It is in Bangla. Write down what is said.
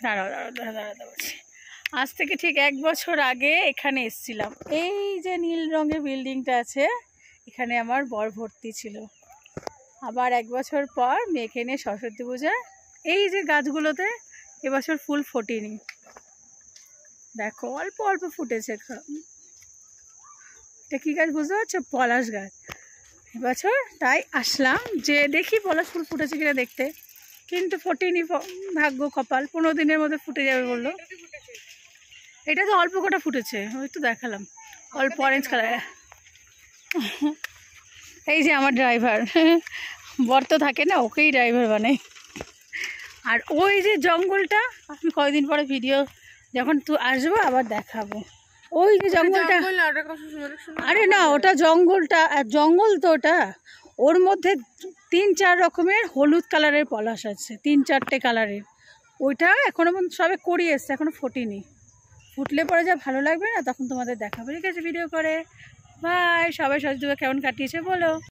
দাঁড়াও দাঁড়াও দাঁড়াতে বলছি। আজ থেকে ঠিক 1 বছর আগে এখানে এসেছিলাম। এই যে নীল রঙের বিল্ডিংটা আছে, এখানে আমার বর ভর্তি ছিল। আবার 1 বছর পর মেয়েকে নিয়ে সরস্বতী পূজা। এই যে গাছগুলোতে এবছর ফুল ফোটেনি, দেখো অল্প অল্প ফুটেছে। এটা কী গাছ বুঝতে পারছো? পলাশ গাছ। এবছর তাই আসলাম যে দেখি পলাশ ফুল ফুটেছে কিনা দেখতে, কিন্তু ফোটেনি। ভাগ্য কপাল, 15 দিনের মধ্যে ফুটে যাবে বললো। এটা তো অল্প কটা ফুটেছে, ওই তো দেখালাম, অল্প অরেঞ্জ কালার। এই যে আমার ড্রাইভার, বর তো থাকে না, ওকেই ড্রাইভার বানাই। আর ওই যে জঙ্গলটা, আমি কয়েকদিন পরে ভিডিও যখন তুই আসবো আবার দেখাবো। ওই যে জঙ্গলটা, আরে না ওটা জঙ্গলটা, জঙ্গল তো ওটা। ওর মধ্যে 3-4 রকমের হলুদ কালারের পলাশ আছে, 3-4টে কালারের। ওইটা এখনো সবে করিয়ে এসছে, এখনো ফোটেনি। ফুটলে পরে যা ভালো লাগবে না, তখন তোমাদের দেখাবো, ঠিক আছে ভিডিও করে। বাই। সবাই সরস্বতী পূজা কেমন কাটিয়েছে বলো।